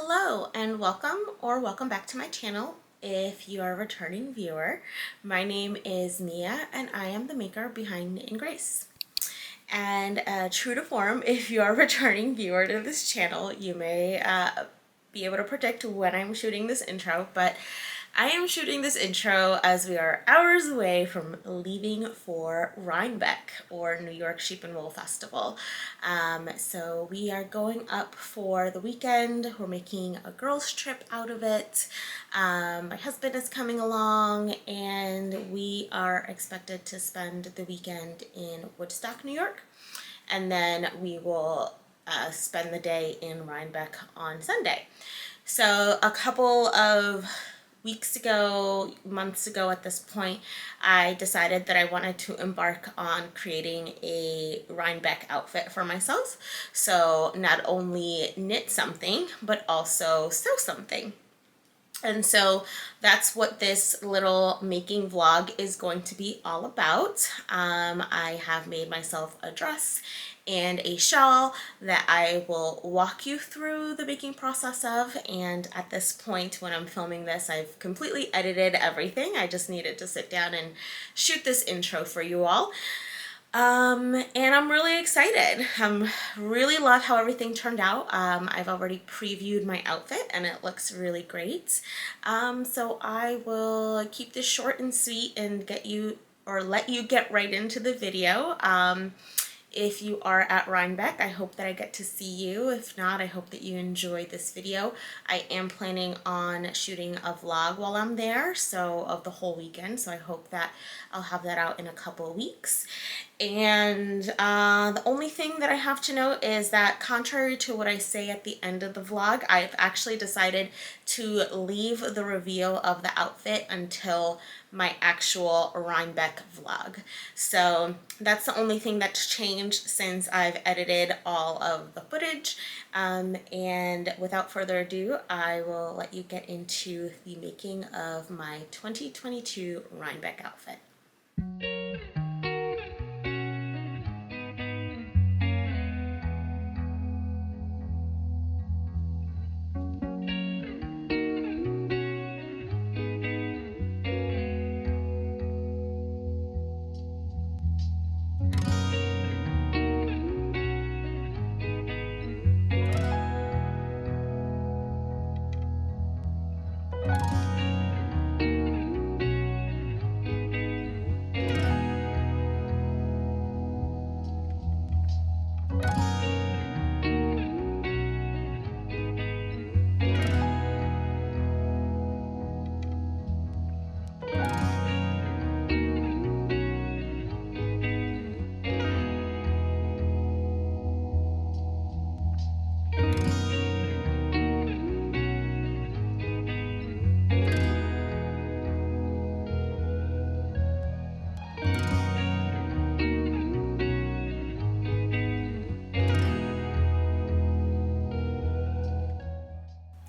Hello and welcome back to my channel. If you are a returning viewer, my name is Mia and I am the maker behind KnitandGrace. And true to form, if you are a returning viewer to this channel, you may be able to predict when I'm shooting this intro, but I am shooting this intro as we are hours away from leaving for Rhinebeck, or New York Sheep and Wool Festival. So we are going up for the weekend. We're making a girls' trip out of it. My husband is coming along, and we are expected to spend the weekend in Woodstock, New York. And then we will spend the day in Rhinebeck on Sunday. So a couple of weeks ago, months ago at this point, I decided that I wanted to embark on creating a Rhinebeck outfit for myself. So not only knit something, but also sew something. And so that's what this little making vlog is going to be all about. I have made myself a dress and a shawl that I will walk you through the making process of. And at this point, when I'm filming this, I've completely edited everything. I just needed to sit down and shoot this intro for you all. And I'm really excited. Really love how everything turned out. I've already previewed my outfit and it looks really great. So I will keep this short and sweet and let you get right into the video. If you are at Rhinebeck, I hope that I get to see you. If not, I hope that you enjoy this video. I am planning on shooting a vlog while I'm there, so of the whole weekend, so I hope that I'll have that out in a couple of weeks. And the only thing that I have to note is that, contrary to what I say at the end of the vlog, I've actually decided to leave the reveal of the outfit until my actual Rhinebeck vlog. So that's the only thing that's changed since I've edited all of the footage. And without further ado, I will let you get into the making of my 2022 Rhinebeck outfit.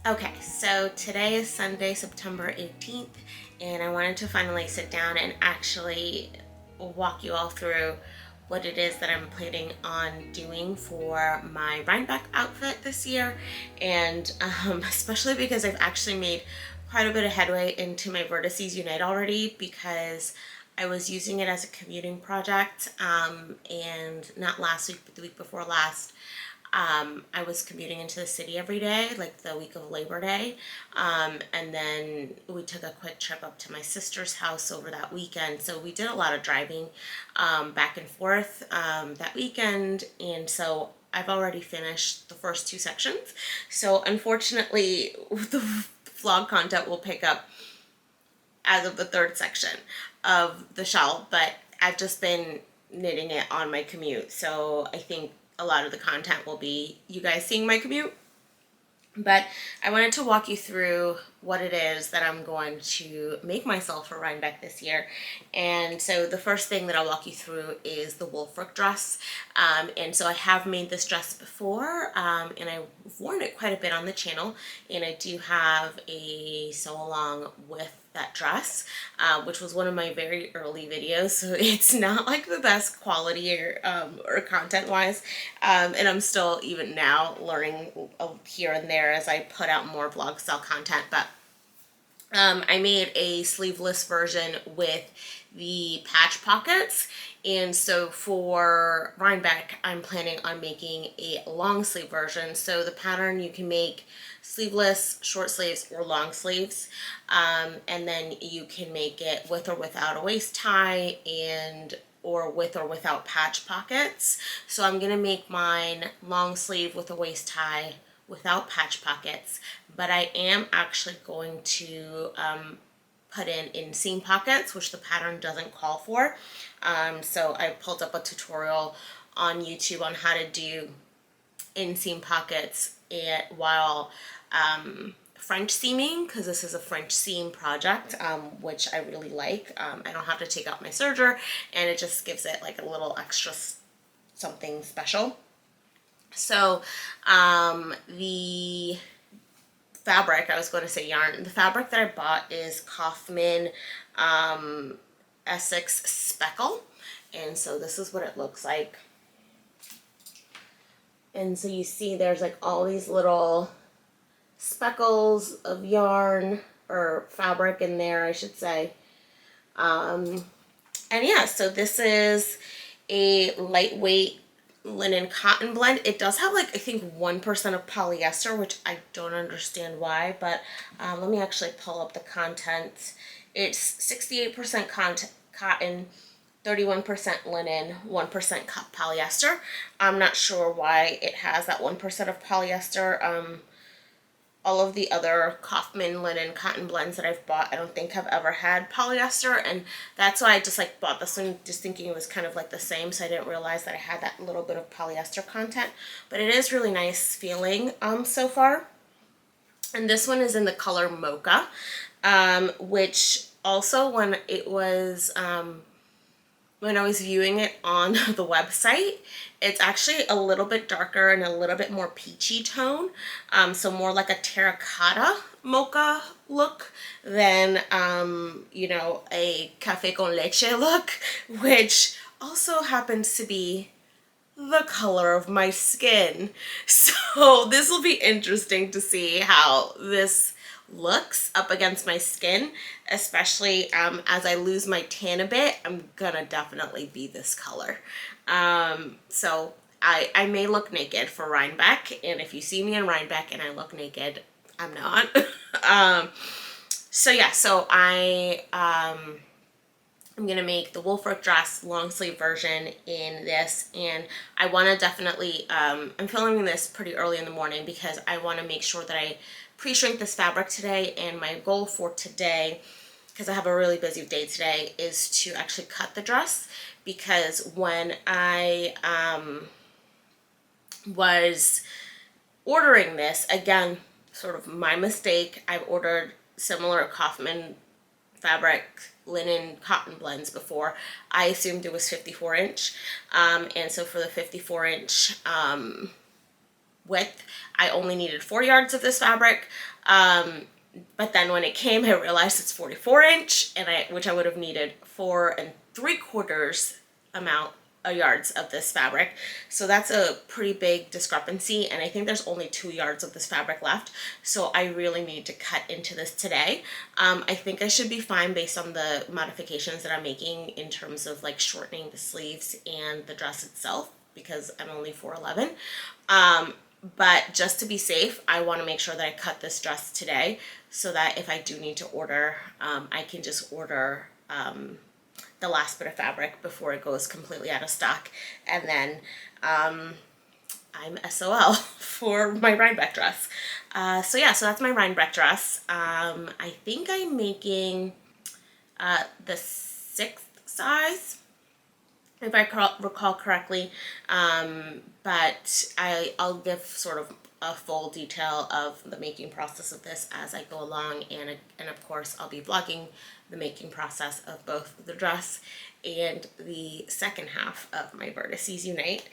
Okay, so today is Sunday, September 18th, and I wanted to finally sit down and actually walk you all through what it is that I'm planning on doing for my Rhinebeck outfit this year, and especially because I've actually made quite a bit of headway into my Vertices Unite already, because I was using it as a commuting project, and not last week, but the week before last, I was commuting into the city every day, like the week of Labor Day, and then we took a quick trip up to my sister's house over that weekend, so we did a lot of driving back and forth that weekend, and so I've already finished the first two sections. So unfortunately, the vlog content will pick up as of the third section of the shawl, but I've just been knitting it on my commute, so I think a lot of the content will be you guys seeing my commute. But I wanted to walk you through what it is that I'm going to make myself for Rhinebeck this year. And so the first thing that I'll walk you through is the Woolfork dress. And so I have made this dress before, and I've worn it quite a bit on the channel, and I do have a sew along with that dress, which was one of my very early videos, so it's not like the best quality or content wise, and I'm still even now learning here and there as I put out more vlog style content. But I made a sleeveless version with the patch pockets, and so for Rhinebeck I'm planning on making a long sleeve version. So the pattern, you can make sleeveless, short sleeves, or long sleeves, and then you can make it with or without a waist tie and or with or without patch pockets. So I'm gonna make mine long sleeve with a waist tie without patch pockets, but I am actually going to put in inseam pockets, which the pattern doesn't call for. So I pulled up a tutorial on YouTube on how to do inseam pockets while French seaming, because this is a French seam project, which I really like. I don't have to take out my serger, and it just gives it like a little extra something special. So the fabric, I was going to say yarn, the fabric that I bought is Kaufman Essex Speckle, and so this is what it looks like. And so you see there's like all these little speckles of yarn or fabric in there, I should say. And yeah, so this is a lightweight linen cotton blend. It does have like, I think 1% of polyester, which I don't understand why, but let me actually pull up the content. It's 68% cotton, 31% linen, 1% polyester. I'm not sure why it has that 1% of polyester. All of the other Kaufman linen cotton blends that I've bought, I don't think have ever had polyester, and that's why I just like bought this one just thinking it was kind of like the same, so I didn't realize that I had that little bit of polyester content. But it is really nice feeling so far. And this one is in the color Mocha, which also when I was viewing it on the website, it's actually a little bit darker and a little bit more peachy tone. So more like a terracotta mocha look than, you know, a café con leche look, which also happens to be the color of my skin. So this will be interesting to see how this looks up against my skin, especially as I lose my tan a bit. I'm gonna definitely be this color. So I may look naked for Rhinebeck, and if you see me in Rhinebeck and I look naked, I'm not. So yeah, so I'm gonna make the Woolfork dress long sleeve version in this, and I want to definitely, I'm filming this pretty early in the morning because I want to make sure that I pre-shrink this fabric today, and my goal for today, because I have a really busy day today, is to actually cut the dress, because when I was ordering this, again, sort of my mistake, I've ordered similar Kaufman fabric linen cotton blends before. I assumed it was 54 inch, and so for the 54 inch width, I only needed 4 yards of this fabric, but then when it came, I realized it's 44 inch, and which I would have needed 4 3/4 amount yards of this fabric. So that's a pretty big discrepancy, and I think there's only 2 yards of this fabric left, so I really need to cut into this today. I think I should be fine based on the modifications that I'm making in terms of like shortening the sleeves and the dress itself, because I'm only 4'11". But just to be safe, I want to make sure that I cut this dress today, so that if I do need to order, I can just order the last bit of fabric before it goes completely out of stock, and then I'm SOL for my Rhinebeck dress. So yeah, so that's my Rhinebeck dress. I think I'm making the 6th size, if I recall correctly, but I'll give sort of a full detail of the making process of this as I go along, and of course I'll be vlogging the making process of both the dress and the second half of my Vertices Unite.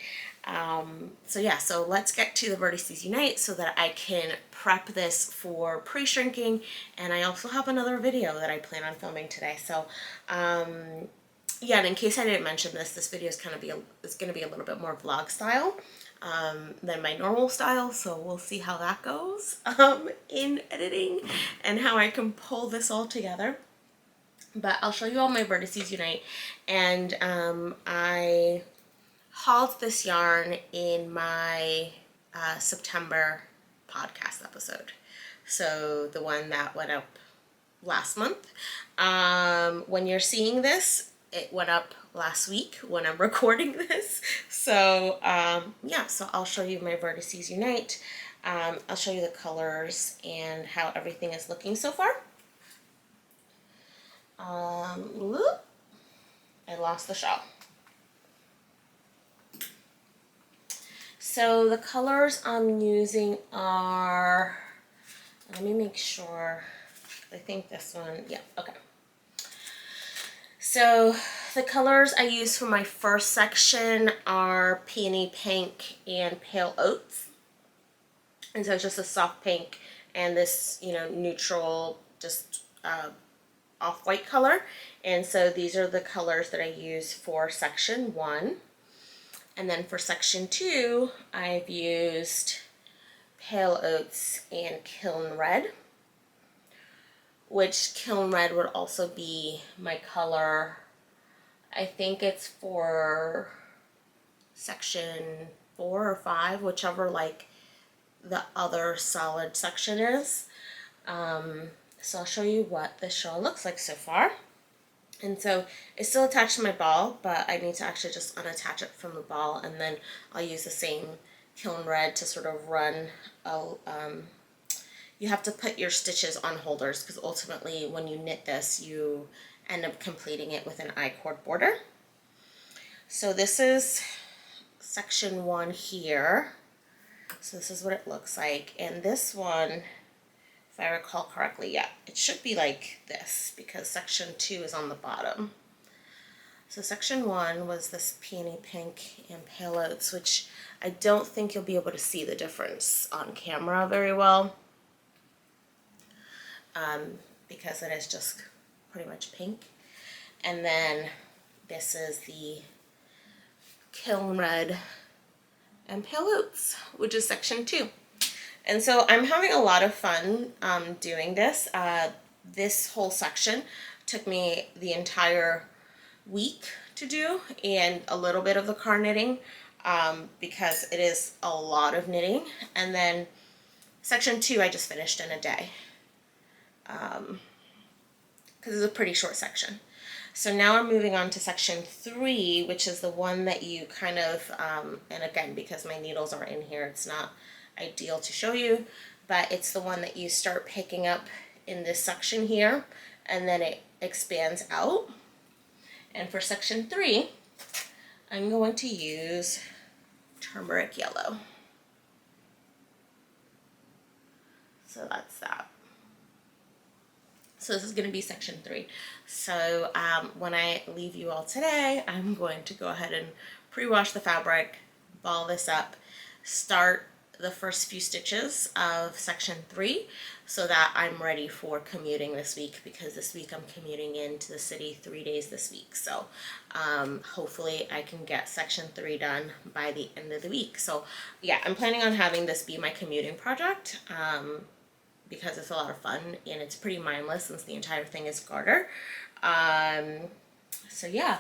So yeah, so let's get to the Vertices Unite so that I can prep this for pre-shrinking, and I also have another video that I plan on filming today. So yeah, and in case I didn't mention this, this video is kind of it's going to be a little bit more vlog style than my normal style, so we'll see how that goes in editing and how I can pull this all together. But I'll show you all my Vertices Unite, and I hauled this yarn in my September podcast episode. So the one that went up last month. When you're seeing this, it went up last week when I'm recording this. So yeah, so I'll show you my Vertices Unite. I'll show you the colors and how everything is looking so far. Whoop. I lost the shawl. So the colors I'm using are, let me make sure, I think this one, yeah, okay. So the colors I use for my first section are Peony Pink and Pale Oats. And so it's just a soft pink and this, you know, neutral, just off-white color. And so these are the colors that I use for section 1. And then for section 2, I've used Pale Oats and Kiln Red, which Kiln Red would also be my color. I think it's for section 4 or 5, whichever like the other solid section is. So I'll show you what this shawl looks like so far. And so it's still attached to my ball, but I need to actually just unattach it from the ball, and then I'll use the same Kiln Red to sort of run. You have to put your stitches on holders because ultimately when you knit this, you end up completing it with an I-cord border. So this is section 1 here. So this is what it looks like. And this one, if I recall correctly, yeah, it should be like this because section 2 is on the bottom. So section 1 was this Peony Pink and Pale Oats, which I don't think you'll be able to see the difference on camera very well because it is just pretty much pink. And then this is the Kiln Red and Pale Oats, which is section 2. And so I'm having a lot of fun doing this. This whole section took me the entire week to do, and a little bit of the car knitting because it is a lot of knitting. And then section 2 I just finished in a day because it's a pretty short section. So now I'm moving on to section 3, which is the one that you kind of, and again, because my needles are in here, it's not ideal to show you, but it's the one that you start picking up in this section here, and then it expands out. And for section 3, I'm going to use turmeric yellow. So that's that. So this is going to be section 3. So when I leave you all today, I'm going to go ahead and pre-wash the fabric, ball this up, start the first few stitches of section 3 so that I'm ready for commuting this week, because this week I'm commuting into the city 3 days this week. So hopefully I can get section 3 done by the end of the week. So yeah, I'm planning on having this be my commuting project because it's a lot of fun and it's pretty mindless since the entire thing is garter. So yeah,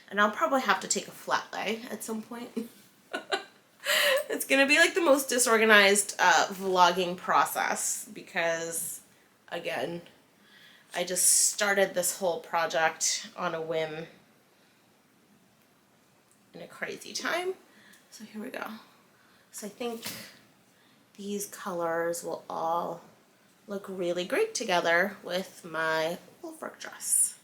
and I'll probably have to take a flat lay at some point. It's gonna be like the most disorganized vlogging process because, again, I just started this whole project on a whim in a crazy time. So here we go. So I think these colors will all look really great together with my Woolfork dress.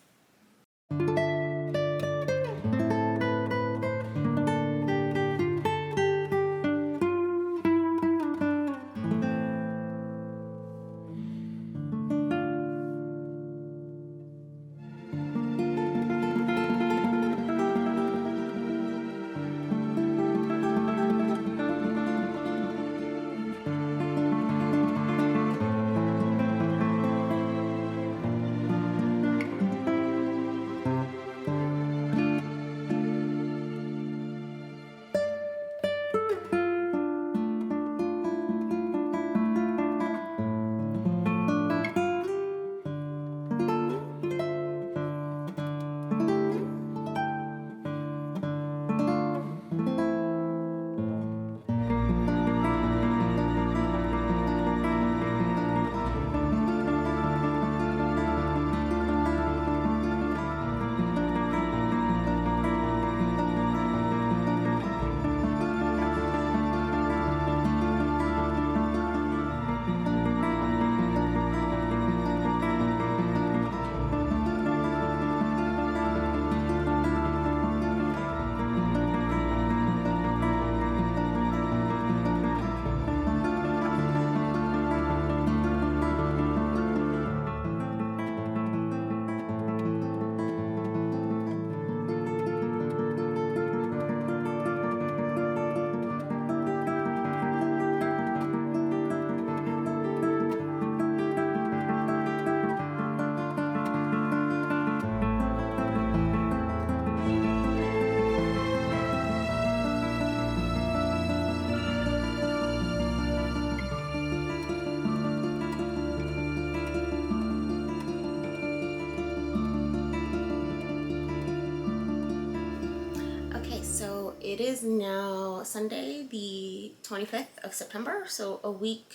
it is now Sunday, the 25th of September, so a week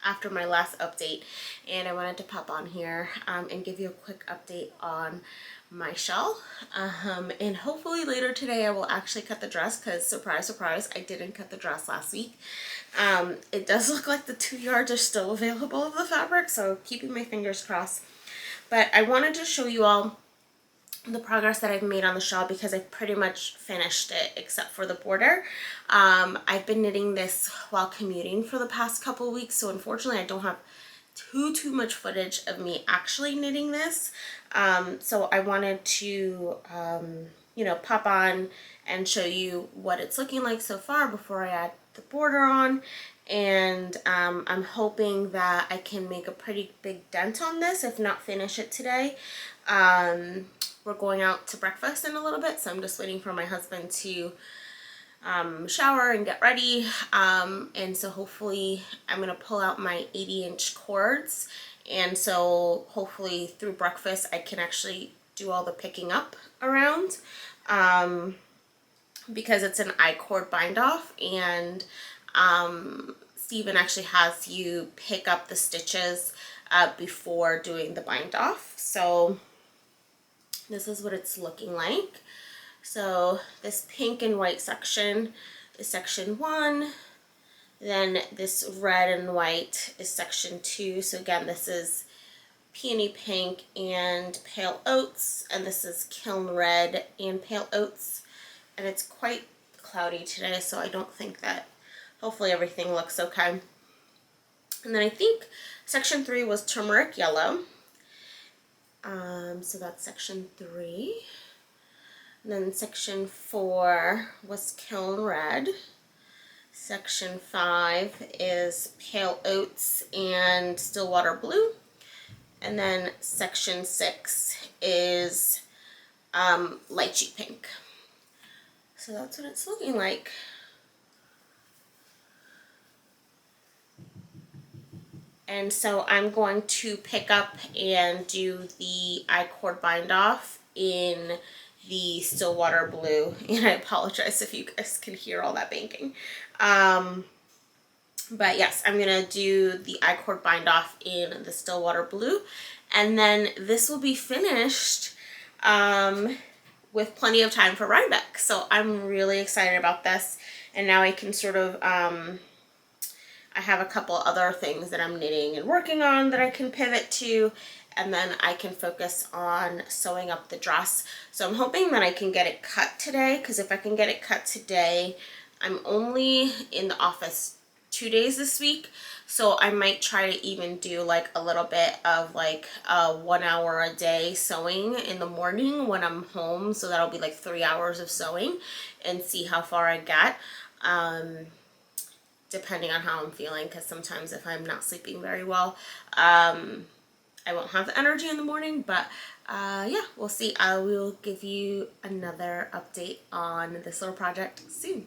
after my last update, and I wanted to pop on here and give you a quick update on my shawl. And hopefully later today I will actually cut the dress, because surprise, surprise, I didn't cut the dress last week. It does look like the 2 yards are still available of the fabric, so keeping my fingers crossed. But I wanted to show you all the progress that I've made on the shawl, because I pretty much finished it except for the border. I've been knitting this while commuting for the past couple weeks, so unfortunately I don't have too much footage of me actually knitting this. So I wanted to you know, pop on and show you what it's looking like so far before I add the border on. And I'm hoping that I can make a pretty big dent on this, if not finish it today. We're going out to breakfast in a little bit, so I'm just waiting for my husband to shower and get ready. And so hopefully I'm going to pull out my 80-inch cords, and so hopefully through breakfast I can actually do all the picking up around, because it's an I-cord bind off, and Stephen actually has you pick up the stitches before doing the bind off. So this is what it's looking like. So this pink and white section is section 1. Then this red and white is section 2. So again, this is peony pink and pale oats, and this is kiln red and pale oats. And it's quite cloudy today, so I don't think that, hopefully everything looks okay. And then I think section 3 was turmeric yellow. So that's section 3. And then section 4 was kiln red. Section 5 is pale oats and Stillwater blue. And then section 6 is lychee pink. So that's what it's looking like. And so I'm going to pick up and do the I-cord bind off in the Stillwater blue. And I apologize if you guys can hear all that banking. But yes, I'm going to do the I-cord bind off in the Stillwater blue. And then this will be finished with plenty of time for Rhinebeck. So I'm really excited about this. And now I can sort of... I have a couple other things that I'm knitting and working on that I can pivot to, and then I can focus on sewing up the dress. So I'm hoping that I can get it cut today, because if I can get it cut today, I'm only in the office 2 days this week, so I might try to even do like a little bit of like 1 hour a day sewing in the morning when I'm home, so that'll be like 3 hours of sewing, and see how far I get. Depending on how I'm feeling, because sometimes if I'm not sleeping very well, I won't have the energy in the morning. But yeah, we'll see. I will give you another update on this little project soon.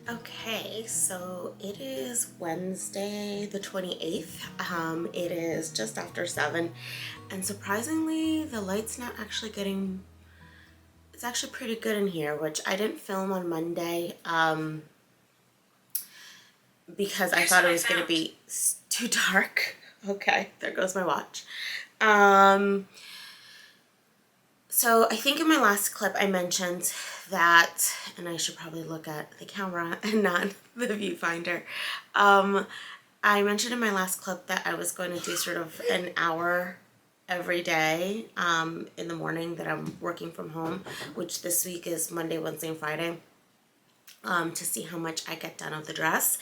Okay, so it is Wednesday the 28th. It is just after 7, and surprisingly, the light's not actually getting, it's actually pretty good in here, which I didn't film on Monday because I thought it was going to be too dark. Okay, there goes my watch. So I think in my last clip I mentioned that, and I should probably look at the camera and not the viewfinder. I mentioned in my last clip that I was going to do sort of an hour every day in the morning that I'm working from home, which this week is Monday, Wednesday, and Friday, to see how much I get done of the dress.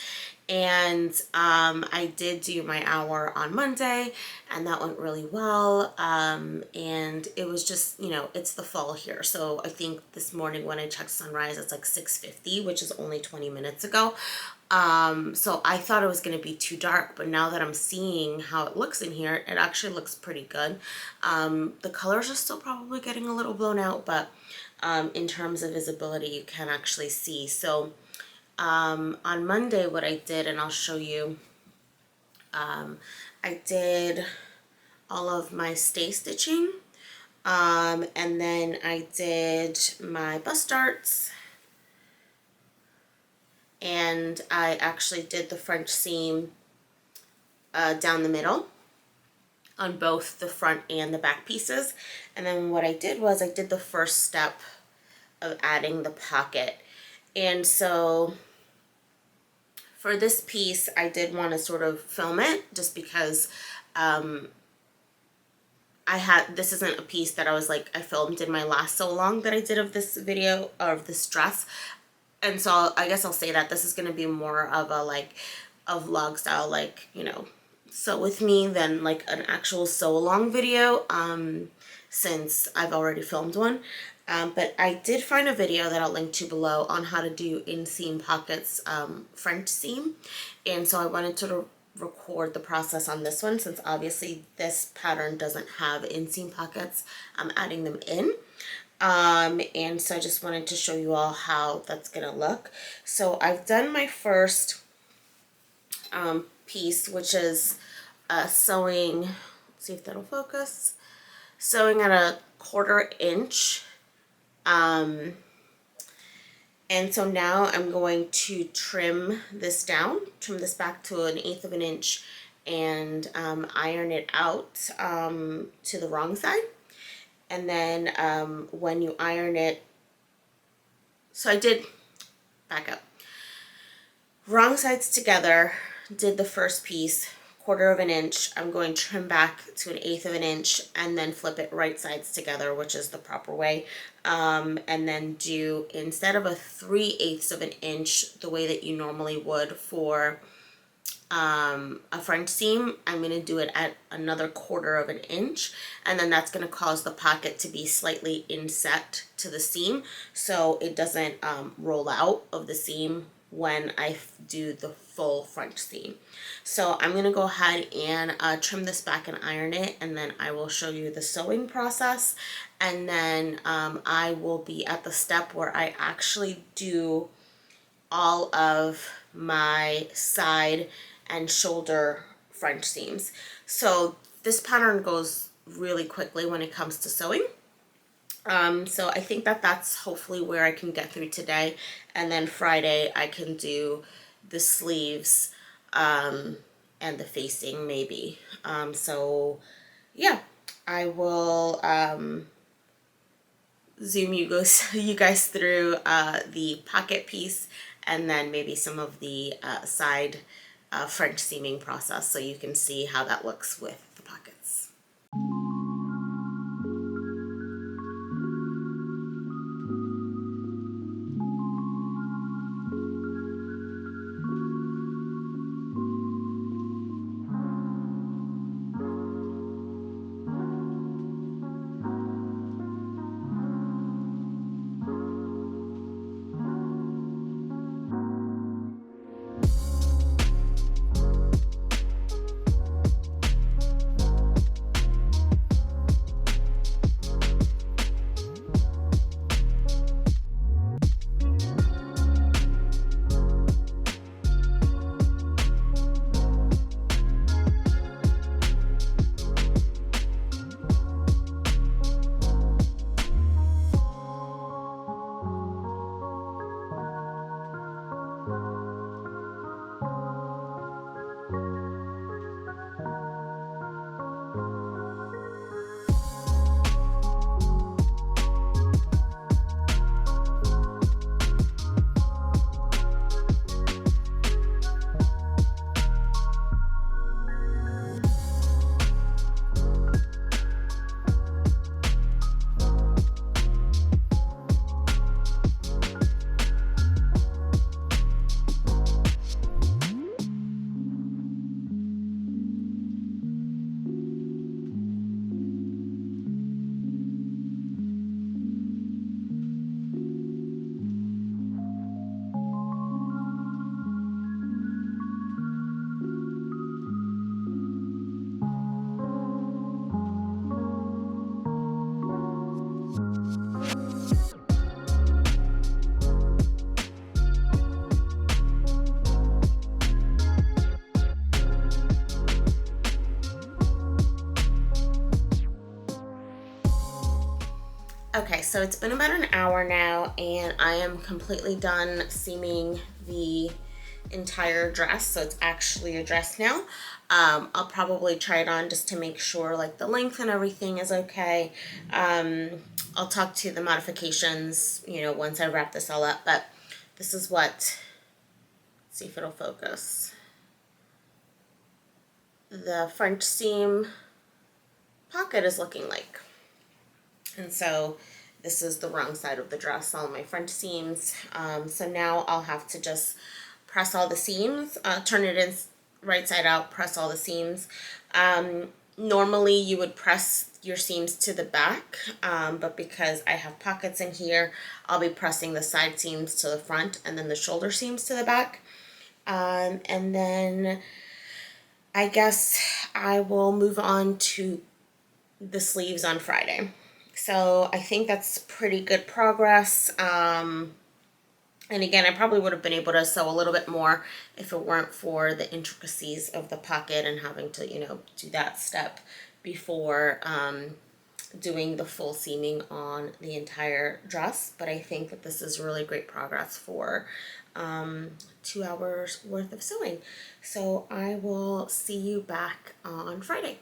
And I did do my hour on Monday, and that went really well. And it was just, you know, it's the fall here, so I think this morning when I checked sunrise, it's like 6:50, which is only 20 minutes ago. So I thought it was going to be too dark, but now that I'm seeing how it looks in here, it actually looks pretty good. The colors are still probably getting a little blown out, but in terms of visibility, you can actually see. So on Monday, what I did, and I'll show you, I did all of my stay stitching, and then I did my bust darts, and I actually did the French seam down the middle on both the front and the back pieces. And then what I did was I did the first step of adding the pocket. And so for this piece, I did want to sort of film it just because this isn't a piece that I was like, I filmed in my last sew along that I did of this video, or of this dress. And so I guess I'll say that this is going to be more of a like a vlog style, like, you know, sew with me than like an actual sew along video, since I've already filmed one. But I did find a video that I'll link to below on how to do inseam pockets, French seam. And so I wanted to record the process on this one, since obviously this pattern doesn't have inseam pockets. I'm adding them in. And so I just wanted to show you all how that's gonna look. So I've done my first piece, which is sewing, let's see if that'll focus, sewing at a 1/4 inch. And so now I'm going to trim this down, trim this back to 1/8 of an inch, and iron it out to the wrong side. And then when you iron it, so I did, back up, wrong sides together, did the first piece, 1/4 of an inch. I'm going to trim back to 1/8 of an inch, and then flip it right sides together, which is the proper way. And then do, instead of a 3/8 of an inch, the way that you normally would for a French seam, I'm going to do it at another 1/4 of an inch, and then that's going to cause the pocket to be slightly inset to the seam, so it doesn't roll out of the seam when I do the full French seam. So I'm going to go ahead and trim this back and iron it, and then I will show you the sewing process. And then I will be at the step where I actually do all of my side and shoulder French seams. So this pattern goes really quickly when it comes to sewing. So I think that that's hopefully where I can get through today, and then Friday I can do the sleeves and the facing maybe. So yeah, I will zoom you guys through the pocket piece, and then maybe some of the side French seaming process, so you can see how that looks with the pockets. Okay, so it's been about an hour now and I am completely done seaming the entire dress, so it's actually a dress now. I'll probably try it on just to make sure like the length and everything is okay. I'll talk to the modifications, you know, once I wrap this all up, but this is what, let's see if it'll focus. The front seam pocket is looking like. And so this is the wrong side of the dress, all my front seams. So now I'll have to just press all the seams, turn it in right side out, press all the seams. Normally you would press your seams to the back, but because I have pockets in here, I'll be pressing the side seams to the front and then the shoulder seams to the back. And then I guess I will move on to the sleeves on Friday. So I think that's pretty good progress. And again, I probably would have been able to sew a little bit more if it weren't for the intricacies of the pocket and having to, you know, do that step before doing the full seaming on the entire dress. But I think that this is really great progress for 2 hours worth of sewing. So I will see you back on Friday.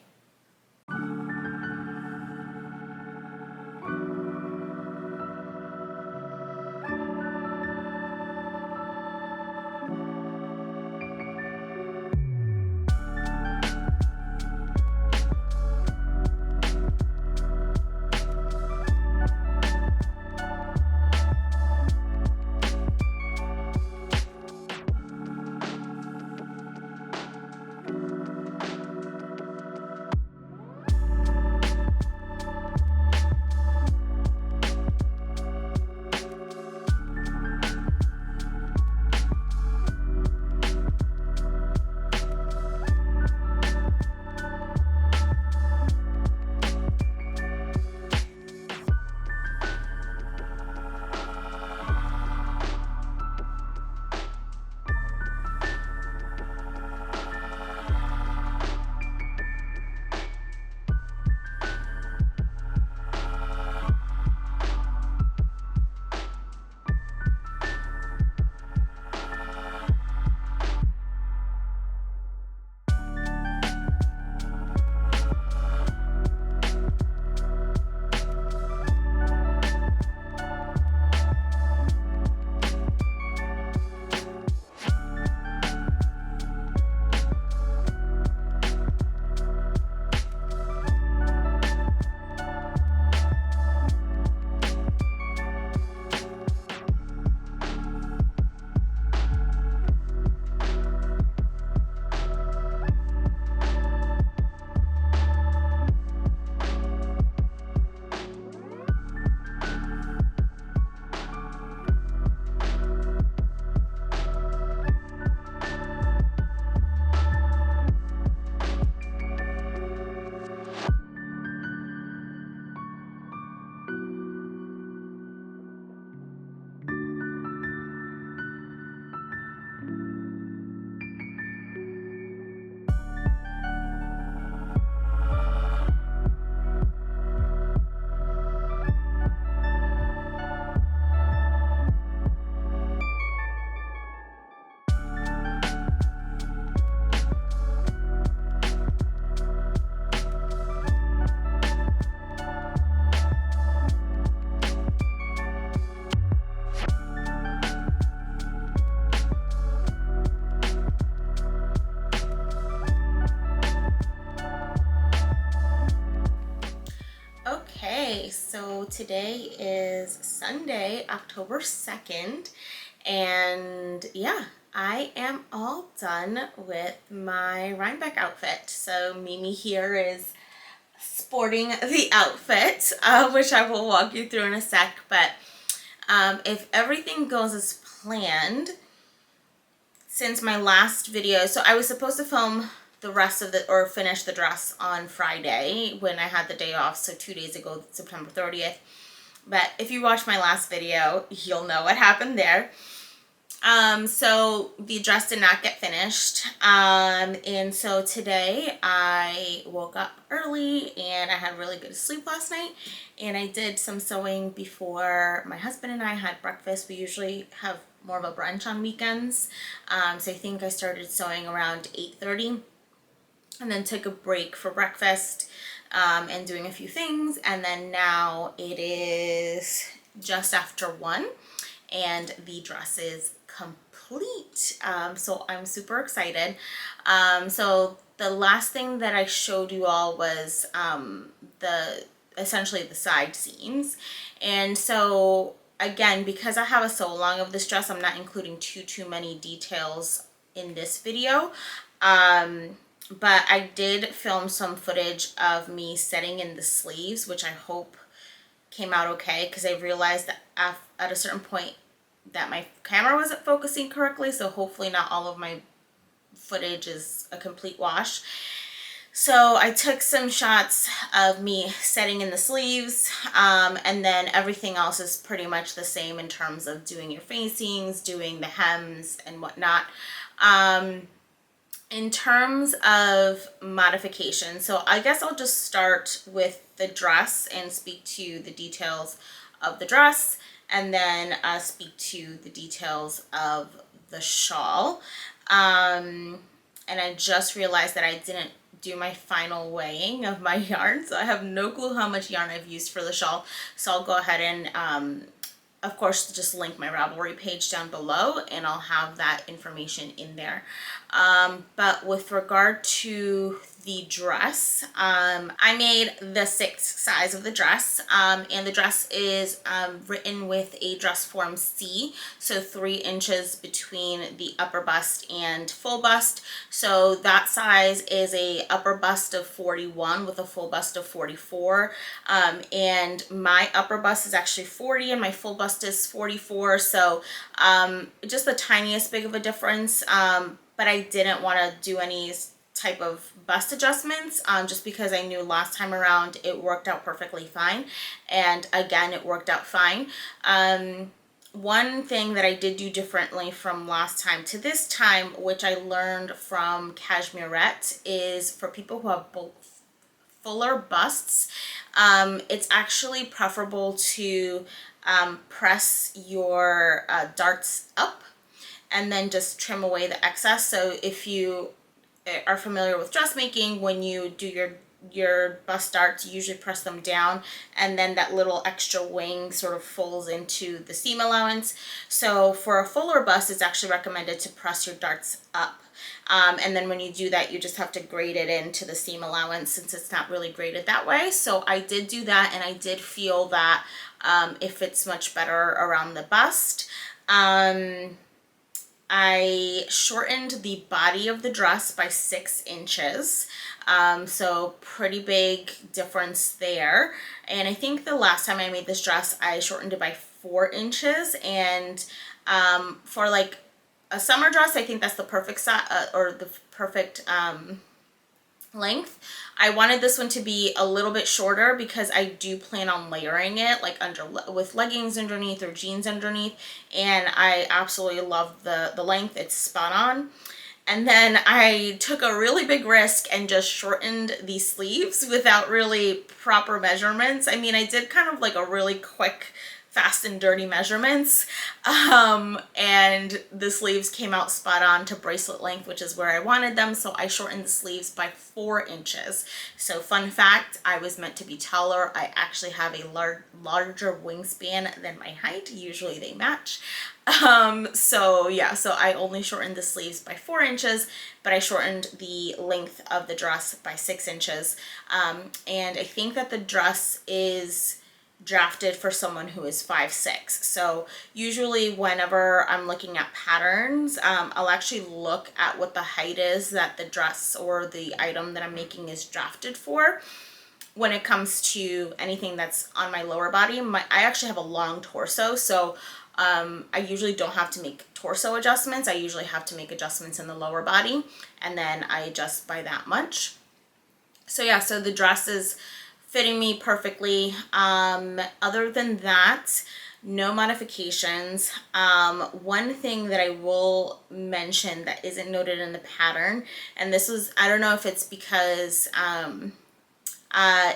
Okay, so today is Sunday, October 2nd, and yeah, I am all done with my Rhinebeck outfit. So Mimi here is sporting the outfit, which I will walk you through in a sec, but if everything goes as planned, since my last video, so I was supposed to film the rest of the, or finish the dress on Friday when I had the day off, so 2 days ago, September 30th. But if you watch my last video, you'll know what happened there. So the dress did not get finished. And so today I woke up early and I had really good sleep last night, and I did some sewing before my husband and I had breakfast. We usually have more of a brunch on weekends. So I think I started sewing around 8:30 and then took a break for breakfast, and doing a few things. And then now it is just after 1 and the dress is complete. So I'm super excited. So the last thing that I showed you all was essentially the side seams. And so again, because I have a sew along of this dress, I'm not including too many details in this video. But I did film some footage of me setting in the sleeves, which I hope came out okay, because I realized that at a certain point that my camera wasn't focusing correctly, so hopefully not all of my footage is a complete wash. So I took some shots of me setting in the sleeves, and then everything else is pretty much the same in terms of doing your facings, doing the hems and whatnot. In terms of modification, so I guess I'll just start with the dress and speak to the details of the dress, and then speak to the details of the shawl. And I just realized that I didn't do my final weighing of my yarn, so I have no clue how much yarn I've used for the shawl. So I'll go ahead and of course, just link my Ravelry page down below, and I'll have that information in there. But with regard to the dress, I made the 6th size of the dress, and the dress is written with a dress form C, so 3 inches between the upper bust and full bust. So that size is a upper bust of 41 with a full bust of 44, and my upper bust is actually 40 and my full bust is 44, so just the tiniest bit of a difference, but I didn't want to do any type of bust adjustments, just because I knew last time around it worked out perfectly fine, and again it worked out fine. One thing that I did do differently from last time to this time, which I learned from Cashmerette, is for people who have both fuller busts, it's actually preferable to press your darts up and then just trim away the excess. So if you are familiar with dressmaking, when you do your bust darts, you usually press them down, and then that little extra wing sort of folds into the seam allowance. So for a fuller bust, it's actually recommended to press your darts up. And then when you do that, you just have to grade it into the seam allowance, since it's not really graded that way. So I did do that, and I did feel that it fits much better around the bust. I shortened the body of the dress by 6 inches. So pretty big difference there. And I think the last time I made this dress, I shortened it by 4 inches. And for like a summer dress, I think that's the perfect size, or the perfect length. I wanted this one to be a little bit shorter because I do plan on layering it like with leggings underneath or jeans underneath, and I absolutely love the length. It's spot on. And then I took a really big risk and just shortened the sleeves without really proper measurements. I mean, I did kind of like a really quick, fast and dirty measurements, and the sleeves came out spot on to bracelet length, which is where I wanted them. So I shortened the sleeves by 4 inches. So fun fact, I was meant to be taller. I actually have a larger wingspan than my height. Usually they match. So yeah, so I only shortened the sleeves by 4 inches, but I shortened the length of the dress by 6 inches. And I think that the dress is drafted for someone who is 5'6". So usually whenever I'm looking at patterns, I'll actually look at what the height is that the dress or the item that I'm making is drafted for. When it comes to anything that's on my lower body, I actually have a long torso, so I usually don't have to make torso adjustments. I usually have to make adjustments in the lower body, and then I adjust by that much. So yeah, so the dress is fitting me perfectly. Other than that, no modifications. One thing that I will mention that isn't noted in the pattern, and this was, I don't know if it's because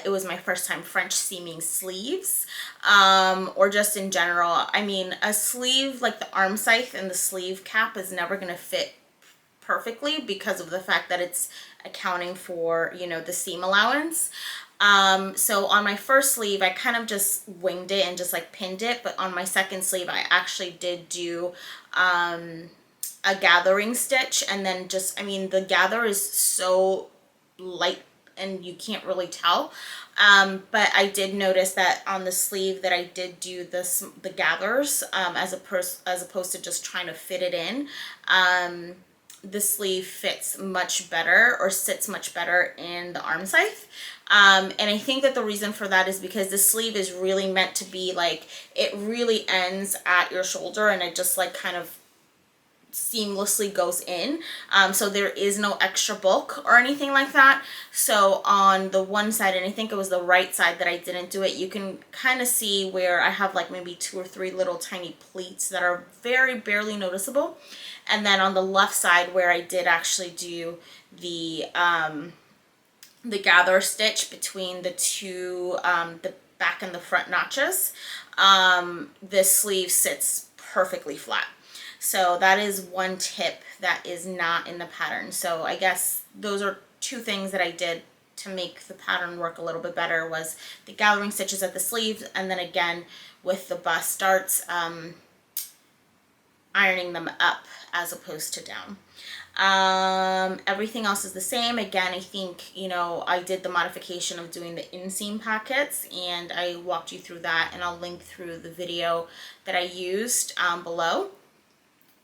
it was my first time French seaming sleeves, or just in general. I mean, a sleeve, like the arm scythe and the sleeve cap, is never going to fit perfectly because of the fact that it's accounting for, you know, the seam allowance. So on my first sleeve, I kind of just winged it and just like pinned it, but on my second sleeve, I actually did do a gathering stitch, and then just, I mean, the gather is so light and you can't really tell. But I did notice that on the sleeve that I did do the gathers, as opposed to just trying to fit it in. The sleeve fits much better, or sits much better in the arm scythe. And I think that the reason for that is because the sleeve is really meant to be like, it really ends at your shoulder, and it just like kind of seamlessly goes in. So there is no extra bulk or anything like that. So on the one side, and I think it was the right side that I didn't do it, you can kind of see where I have like maybe 2 or 3 little tiny pleats that are very barely noticeable. And then on the left side, where I did actually do the gather stitch between the two, the back and the front notches, this sleeve sits perfectly flat. So that is one tip that is not in the pattern. So I guess those are 2 things that I did to make the pattern work a little bit better, was the gathering stitches at the sleeves, and then again with the bust darts, ironing them up as opposed to down. Everything else is the same. Again, I think, you know, I did the modification of doing the inseam pockets, and I walked you through that, and I'll link through the video that I used below.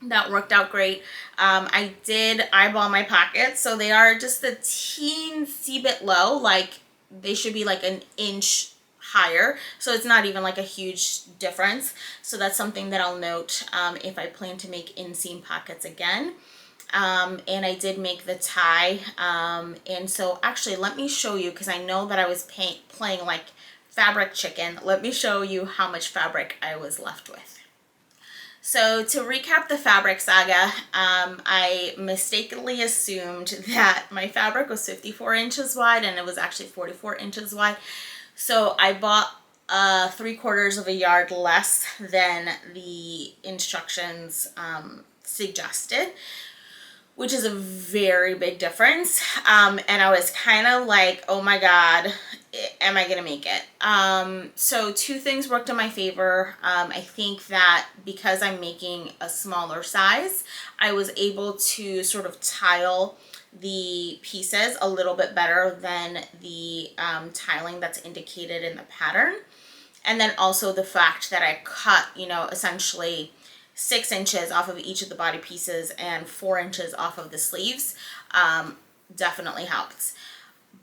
That worked out great. I did eyeball my pockets, so they are just a teensy bit low, like they should be like an inch higher, so it's not even like a huge difference. So that's something that I'll note if I plan to make inseam pockets again. And I did make the tie, and so actually let me show you, because I know that I was playing like fabric chicken. Let me show you how much fabric I was left with. So to recap the fabric saga, I mistakenly assumed that my fabric was 54 inches wide, and it was actually 44 inches wide. So I bought 3/4 of a yard less than the instructions suggested, which is a very big difference. And I was kind of like, oh my God, am I gonna make it? So 2 things worked in my favor. I think that because I'm making a smaller size, I was able to sort of tile the pieces a little bit better than the tiling that's indicated in the pattern. And then also the fact that I cut, you know, essentially 6 inches off of each of the body pieces and 4 inches off of the sleeves, definitely helped.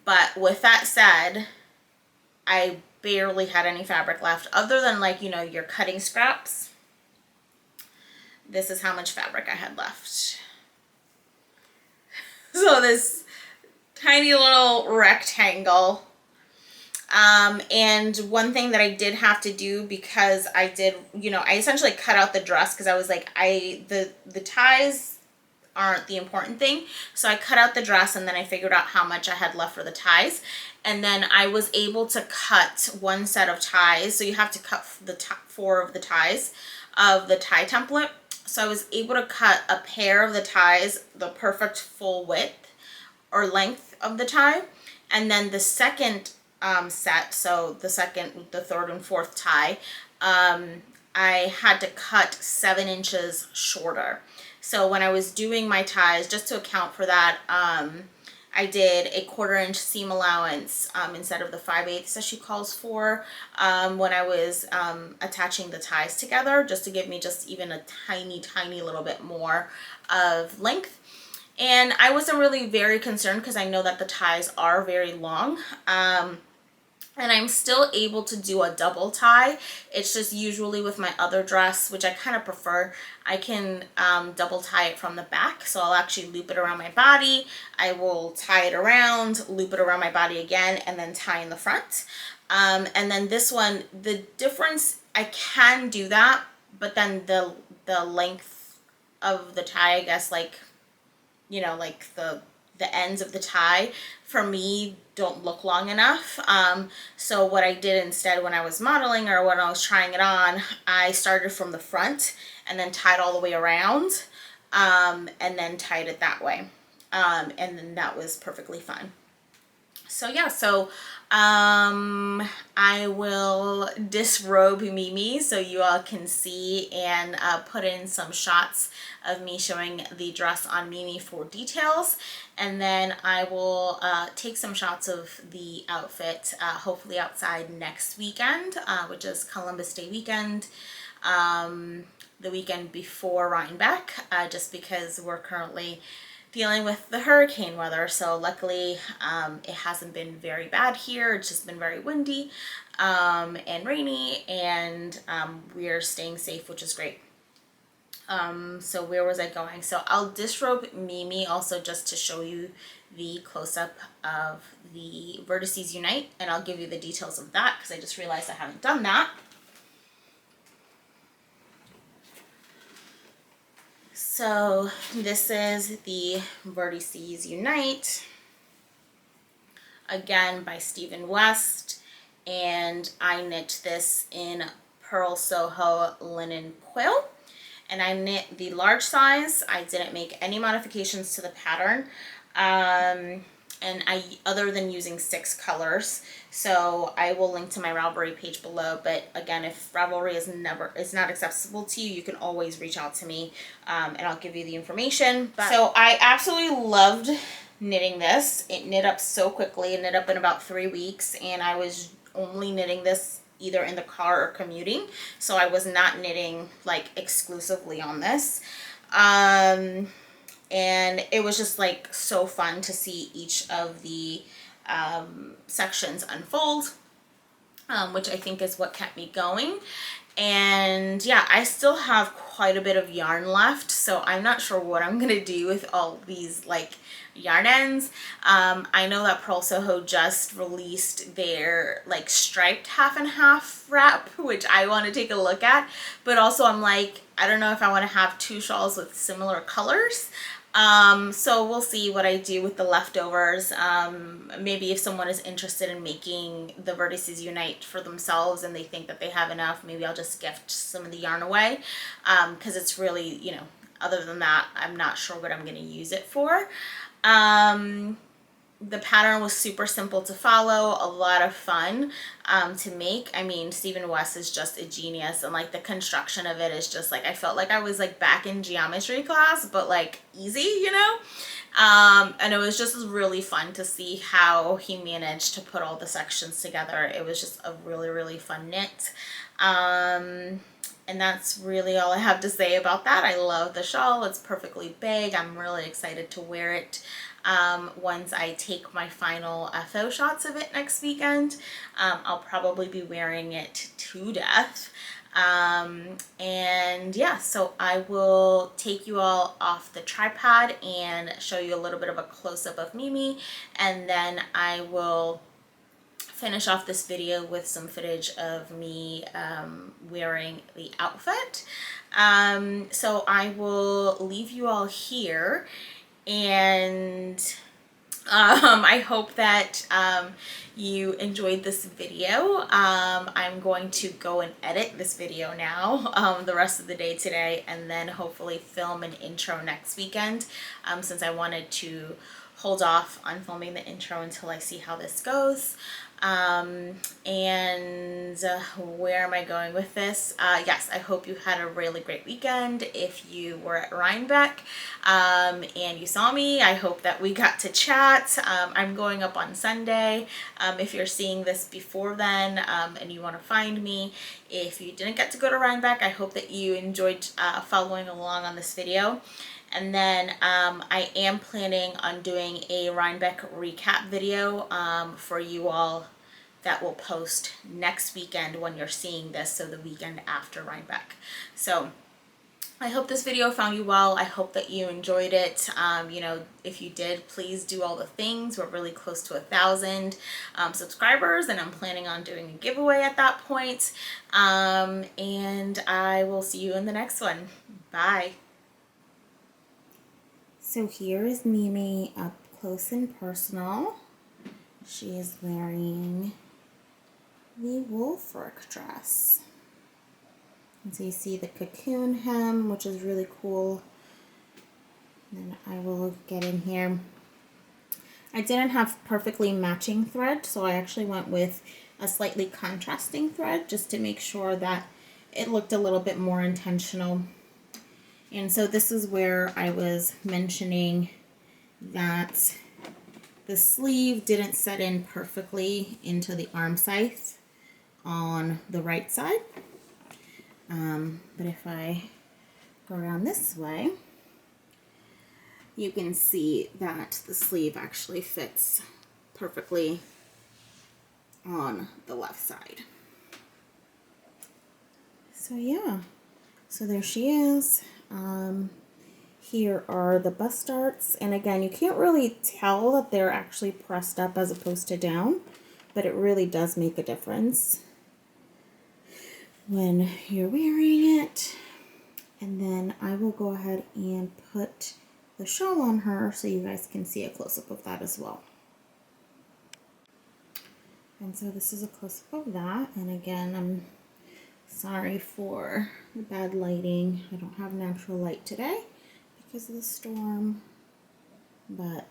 But with that said, I barely had any fabric left, other than like, you know, your cutting scraps. This is how much fabric I had left. So this tiny little rectangle. And one thing that I did have to do, because I did, you know, I essentially cut out the dress, because I was like, the ties aren't the important thing. So I cut out the dress, and then I figured out how much I had left for the ties. And then I was able to cut 1 set of ties. So you have to cut the 4 of the ties of the tie template. So I was able to cut a pair of the ties, the perfect full width or length of the tie. And then the second set, so the 3rd and 4th tie, I had to cut 7 inches shorter. So when I was doing my ties, just to account for that, I did a 1/4 inch seam allowance instead of the 5/8 that she calls for, when I was attaching the ties together, just to give me just even a tiny little bit more of length. And I wasn't really very concerned, because I know that the ties are very long. And I'm still able to do a double tie. It's just usually with my other dress, which I kind of prefer, I can double tie it from the back. So I'll actually loop it around my body. I will tie it around, loop it around my body again, and then tie in the front. And then this one, the difference I can do that, but then the length of the tie, I guess, like, you know, like the ends of the tie for me don't look long enough. So what I did instead when I was modeling or when I was trying it on, I started from the front and then tied all the way around, and then tied it that way. And then that was perfectly fine. So yeah, so I will disrobe Mimi so you all can see, and put in some shots of me showing the dress on Mimi for details. And then I will take some shots of the outfit, hopefully outside next weekend, which is Columbus Day weekend. The weekend before Rhinebeck, just because we're currently dealing with the hurricane weather. So luckily it hasn't been very bad here. It's just been very windy and rainy, and we're staying safe, which is great. So where was I going? So I'll disrobe Mimi also just to show you the close-up of the Vertices Unite, and I'll give you the details of that because I just realized I haven't done that. So this is the Vertices Unite, again by Stephen West, and I knit this in Purl Soho linen quill, and I knit the large size. I didn't make any modifications to the pattern, and other than using 6 colors. So I will link to my Ravelry page below, but again, if Ravelry is not accessible to you, you can always reach out to me, and I'll give you the information. So I absolutely loved knitting this. It knit up so quickly. It knit up in about 3 weeks, and I was only knitting this either in the car or commuting, so I was not knitting like exclusively on this. And it was just like so fun to see each of the sections unfold, which I think is what kept me going. And yeah, I still have quite a bit of yarn left, so I'm not sure what I'm gonna do with all these like yarn ends. I know that Purl Soho just released their like striped half and half wrap, which I want to take a look at, but also I'm like, I don't know if I want to have 2 shawls with similar colors. So we'll see what I do with the leftovers. Maybe if someone is interested in making the Vertices Unite for themselves and they think that they have enough, maybe I'll just gift some of the yarn away, because it's really, you know, other than that, I'm not sure what I'm going to use it for. The pattern was super simple to follow, a lot of fun to make. I mean, Stephen West is just a genius, and like the construction of it is just like, I felt like I was like back in geometry class, but like easy, you know? And it was just really fun to see how he managed to put all the sections together. It was just a really, really fun knit. And that's really all I have to say about that. I love the shawl. It's perfectly big. I'm really excited to wear it once I take my final FO shots of it next weekend. I'll probably be wearing it to death. And yeah, so I will take you all off the tripod and show you a little bit of a close-up of Mimi, and then I will finish off this video with some footage of me wearing the outfit. So I will leave you all here, and I hope that you enjoyed this video. I'm going to go and edit this video now the rest of the day today, and then hopefully film an intro next weekend, since I wanted to hold off on filming the intro until I see how this goes. Where am I going with this? Yes, I hope you had a really great weekend. If you were at Rhinebeck and you saw me, I hope that we got to chat. I'm going up on Sunday. If you're seeing this before then and you want to find me, if you didn't get to go to Rhinebeck, I hope that you enjoyed following along on this video. And then I am planning on doing a Rhinebeck recap video for you all that will post next weekend when you're seeing this, so the weekend after Rhinebeck. So I hope this video found you well. I hope that you enjoyed it. You know, if you did, please do all the things. We're really close to 1,000 subscribers, and I'm planning on doing a giveaway at that point. And I will see you in the next one. Bye. So here is Mimi up close and personal. She is wearing the Woolfork dress. And so you see the cocoon hem, which is really cool. And then I will get in here. I didn't have perfectly matching thread, so I actually went with a slightly contrasting thread just to make sure that it looked a little bit more intentional. And so this is where I was mentioning that the sleeve didn't set in perfectly into the arm side on the right side. But if I go around this way, you can see that the sleeve actually fits perfectly on the left side. So yeah, so there she is. Here are the bust darts, and again, you can't really tell that they're actually pressed up as opposed to down, but it really does make a difference when you're wearing it. And then I will go ahead and put the shawl on her so you guys can see a close-up of that as well. And so this is a close-up of that, and again, I'm sorry for the bad lighting. I don't have natural light today because of the storm, but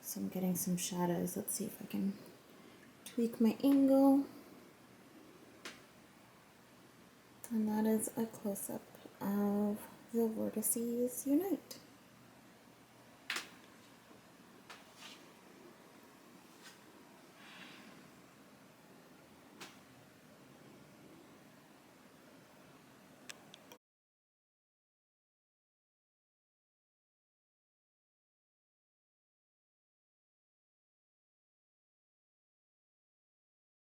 so I'm getting some shadows. Let's see if I can tweak my angle. And that is a close-up of the Vertices Unite.